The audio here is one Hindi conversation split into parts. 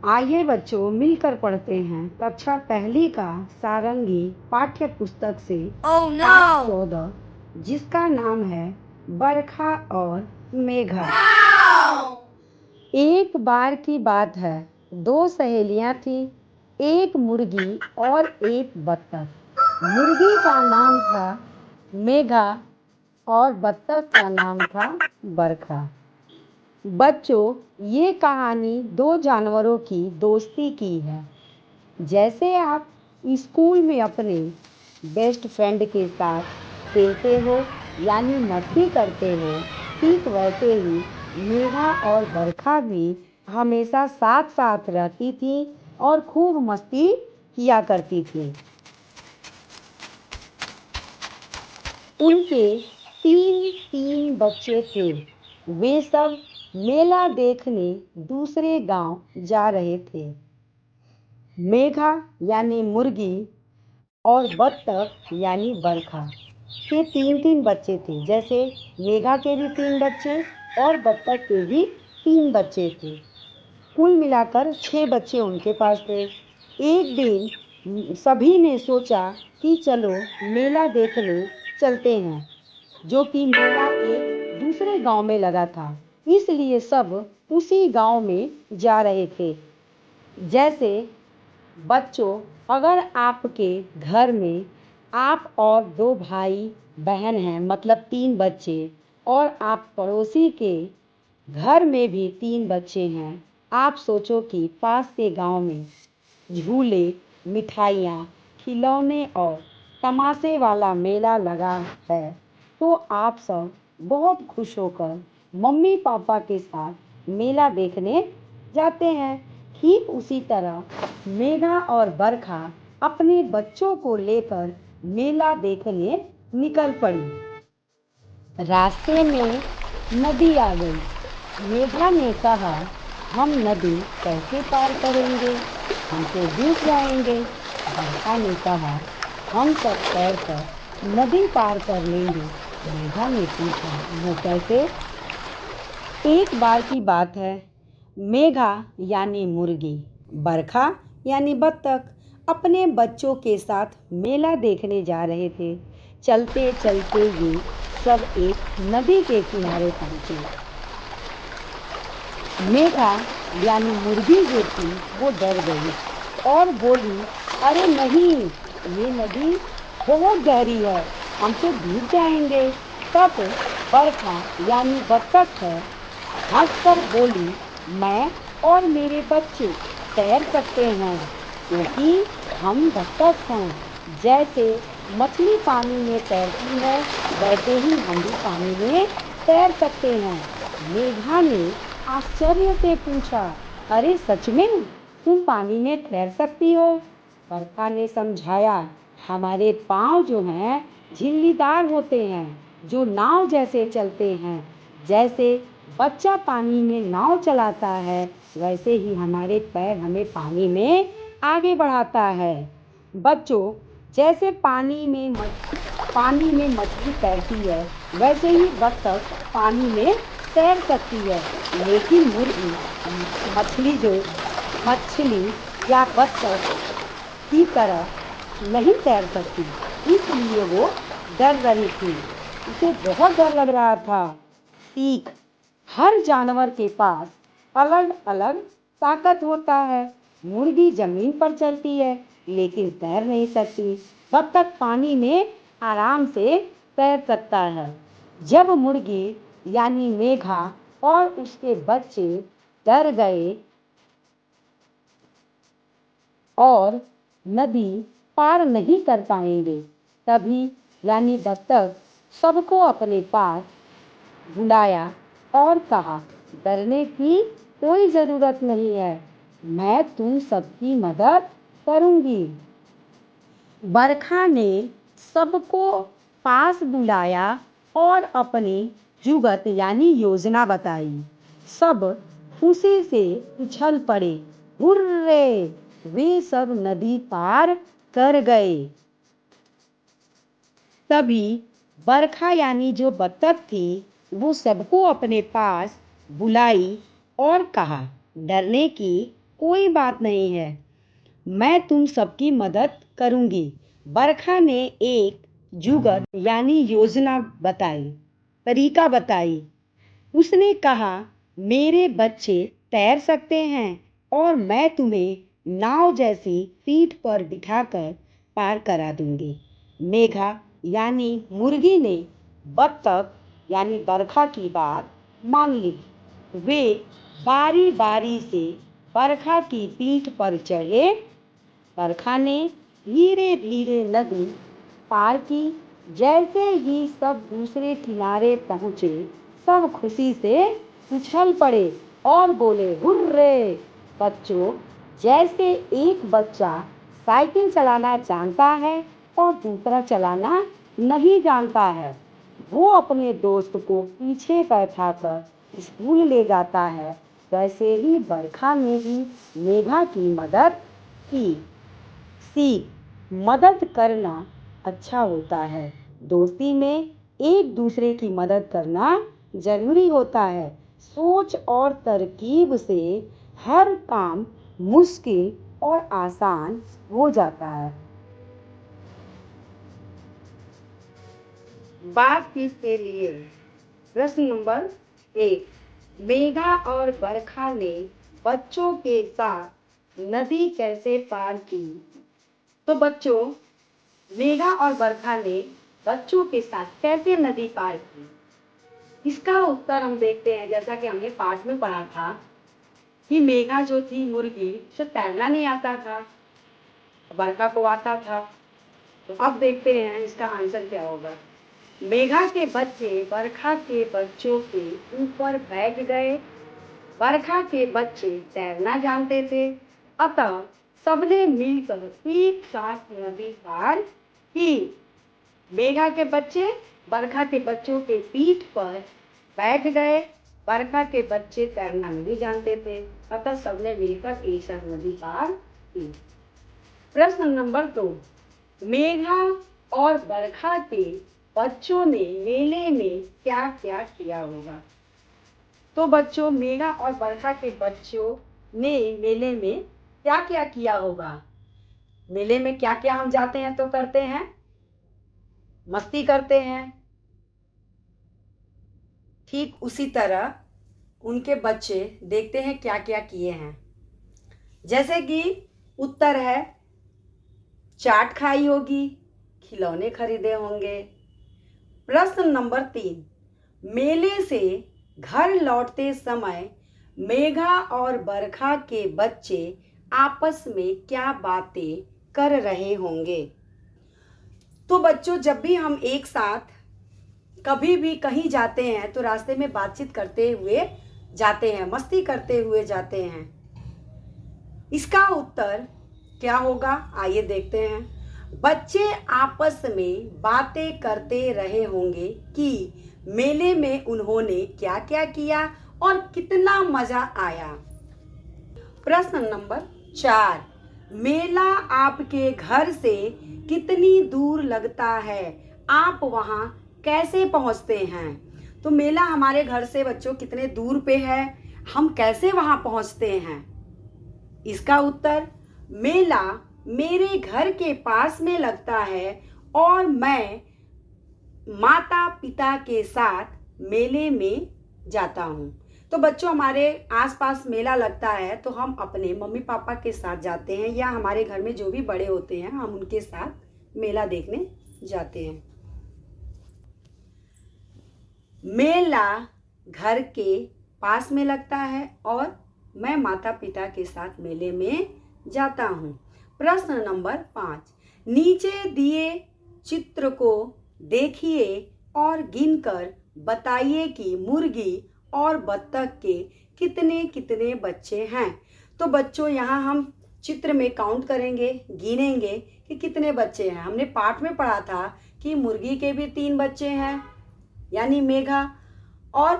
आइए बच्चों मिलकर पढ़ते हैं कक्षा पहली का सारंगी पाठ्य पुस्तक से Oh पाठ no! 14 जिसका नाम है बरखा और मेघा। एक बार की बात है, दो सहेलियां थीं, एक मुर्गी और एक बत्तख। मुर्गी का नाम था मेघा और बत्तख का नाम था बरखा। बच्चों, ये कहानी दो जानवरों की दोस्ती की है। जैसे आप स्कूल में अपने बेस्ट फ्रेंड के साथ खेलते हो यानी मस्ती करते हो, ठीक वैसे ही मेघा और बरखा भी हमेशा साथ साथ रहती थी और खूब मस्ती किया करती थी। उनके तीन तीन बच्चे थे। वे सब मेला देखने दूसरे गांव जा रहे थे। मेघा यानी मुर्गी और बत्तख यानी बरखा के तीन तीन बच्चे थे। जैसे मेघा के भी तीन बच्चे और बत्तख के भी तीन बच्चे थे। कुल मिलाकर 6 बच्चे उनके पास थे। एक दिन सभी ने सोचा कि चलो मेला देखने चलते हैं, जो कि मेला एक दूसरे गांव में लगा था, इसलिए सब उसी गांव में जा रहे थे। जैसे बच्चों, अगर आपके घर में आप और दो भाई बहन हैं, मतलब 3 बच्चे, और आप पड़ोसी के घर में भी 3 बच्चे हैं, आप सोचो कि पास के गांव में झूले, मिठाइयाँ, खिलौने और तमाशे वाला मेला लगा है, तो आप सब बहुत खुश होकर मम्मी पापा के साथ मेला देखने जाते हैं। ठीक उसी तरह मेघा और बरखा अपने बच्चों को लेकर मेला देखने निकल पड़ी। रास्ते में नदी आ गई। मेघा ने कहा, हम नदी कैसे पार करेंगे, हम तो डूब जाएंगे। बरखा ने कहा, हम सब तैरकर नदी पार कर लेंगे। मेघा ने पूछा, वो कैसे? एक बार की बात है, मेघा यानी मुर्गी, बरखा यानी बत्तख अपने बच्चों के साथ मेला देखने जा रहे थे। चलते चलते ये सब एक नदी के किनारे पहुंचे। मेघा यानी मुर्गी जो थी वो डर गई और बोली, अरे नहीं, ये नदी बहुत गहरी है, हम तो डूब जाएंगे। तब बरखा यानी बत्तख है हंसकर बोली, मैं और मेरे बच्चे तैर सकते हैं, क्योंकि हम बत्तख हैं। जैसे मछली पानी में तैरती है, वैसे ही हम भी पानी में तैर सकते हैं। मेघा ने आश्चर्य से पूछा, अरे सच में तुम पानी में तैर सकती हो? बरखा ने समझाया, हमारे पाँव जो हैं झिल्लीदार होते हैं, जो नाव जैसे चलते हैं। जैसे बच्चा पानी में नाव चलाता है, वैसे ही हमारे पैर हमें पानी में आगे बढ़ाता है। बच्चों, जैसे पानी में मछली तैरती है, वैसे ही बत्तख पानी में तैर सकती है। लेकिन मुर्गी मछली या बत्तख की तरह नहीं तैर सकती, इसलिए वो डर रही थी। उसे बहुत डर लग रहा था। सीख, हर जानवर के पास अलग अलग ताकत होता है। मुर्गी जमीन पर चलती है लेकिन तैर नहीं सकती। बत्तख पानी में आराम से तैर सकता है। जब मुर्गी यानी मेघा और उसके बच्चे डर गए और नदी पार नहीं कर पाएंगे, तभी यानी बत्तख सबको अपने पास बुलाया और कहा, डरने की कोई ज़रूरत नहीं है, मैं तुम सबकी मदद करूंगी। बरखा ने सबको पास बुलाया और अपनी जुगत यानी योजना बताई। सब खुशी से उछल पड़े, हुर्रे! वे सब नदी पार कर गए। तभी बरखा यानी जो बत्तख थी, वो सबको अपने पास बुलाई और कहा, डरने की कोई बात नहीं है, मैं तुम सबकी मदद करूंगी। बरखा ने एक जुगत यानी योजना बताई, तरीका बताई। उसने कहा, मेरे बच्चे तैर सकते हैं और मैं तुम्हें नाव जैसी पीठ पर बिठाकर पार करा दूंगी। मेघा यानी मुर्गी ने बत्तख यानी बरखा की बात मान ली। वे बारी बारी से बरखा की पीठ पर चढ़े। बरखा ने धीरे धीरे नदी पार की। जैसे ही सब दूसरे किनारे पहुंचे, सब खुशी से उछल पड़े और बोले, हुर्रे। बच्चों, जैसे एक बच्चा साइकिल चलाना जानता है और दूसरा चलाना नहीं जानता है, वो अपने दोस्त को पीछे बैठाकर स्कूल ले जाता है, वैसे ही बरखा ने भी मेघा की मदद की। सीख, मदद करना अच्छा होता है। दोस्ती में एक दूसरे की मदद करना जरूरी होता है। सोच और तरकीब से हर काम मुश्किल और आसान हो जाता है। बातचीत के लिए प्रश्न नंबर 1, मेघा और बरखा ने बच्चों के साथ नदी कैसे पार की? तो बच्चों, मेघा और बरखा ने बच्चों के साथ कैसे नदी पार की, इसका उत्तर हम देखते हैं। जैसा कि हमने पाठ में पढ़ा था कि मेघा जो थी मुर्गी, उसे तैरना नहीं आता था, बरखा को आता था। तो अब देखते हैं इसका आंसर क्या होगा। मेघा के बच्चे बरखा के बच्चों के ऊपर बैठ गए। बरखा के बच्चे तैरना जानते थे, अतः सबने मिलकर एक साथ नदी पार की। मेघा के बच्चे बरखा के बच्चों के पीठ पर बैठ गए। बरखा के बच्चे तैरना नहीं जानते थे, अतः सबने मिलकर एक साथ नदी पार की। प्रश्न नंबर 2, मेघा और बरखा के बच्चों ने मेले में क्या क्या किया होगा? तो बच्चों, मेघा और बरखा के बच्चों ने मेले में क्या क्या किया होगा? मेले में क्या क्या हम जाते हैं तो करते हैं, मस्ती करते हैं। ठीक उसी तरह उनके बच्चे देखते हैं क्या क्या किए हैं। जैसे कि उत्तर है, चाट खाई होगी, खिलौने खरीदे होंगे। प्रश्न नंबर 3, मेले से घर लौटते समय मेघा और बरखा के बच्चे आपस में क्या बातें कर रहे होंगे? तो बच्चों, जब भी हम एक साथ कभी भी कहीं जाते हैं तो रास्ते में बातचीत करते हुए जाते हैं, मस्ती करते हुए जाते हैं। इसका उत्तर क्या होगा, आइए देखते हैं। बच्चे आपस में बातें करते रहे होंगे कि मेले में उन्होंने क्या क्या किया और कितना मजा आया। प्रश्न नंबर 4, मेला आपके घर से कितनी दूर लगता है? आप वहां कैसे पहुंचते हैं? तो मेला हमारे घर से बच्चों कितने दूर पे है, हम कैसे वहां पहुंचते हैं? इसका उत्तर, मेला मेरे घर के पास में लगता है और मैं माता पिता के साथ मेले में जाता हूँ। तो बच्चों, हमारे आसपास मेला लगता है तो हम अपने मम्मी पापा के साथ जाते हैं, या हमारे घर में जो भी बड़े होते हैं हम उनके साथ मेला देखने जाते हैं। मेला घर के पास में लगता है और मैं माता पिता के साथ मेले में जाता हूँ। प्रश्न नंबर 5, नीचे दिए चित्र को देखिए और गिनकर बताइए कि मुर्गी और बत्तख के कितने कितने बच्चे हैं। तो बच्चों, यहाँ हम चित्र में काउंट करेंगे, गिनेंगे कि कितने बच्चे हैं। हमने पाठ में पढ़ा था कि मुर्गी के भी 3 बच्चे हैं यानी मेघा, और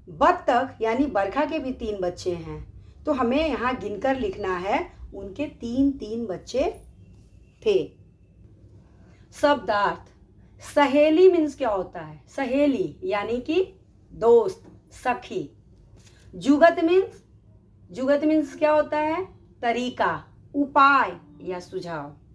बत्तख यानी बरखा के भी 3 बच्चे हैं। तो हमें यहाँ गिनकर लिखना है, उनके 3 बच्चे थे। शब्दार्थ, सहेली मीन्स क्या होता है? सहेली यानी कि दोस्त, सखी। जुगत मीन्स क्या होता है? तरीका, उपाय या सुझाव।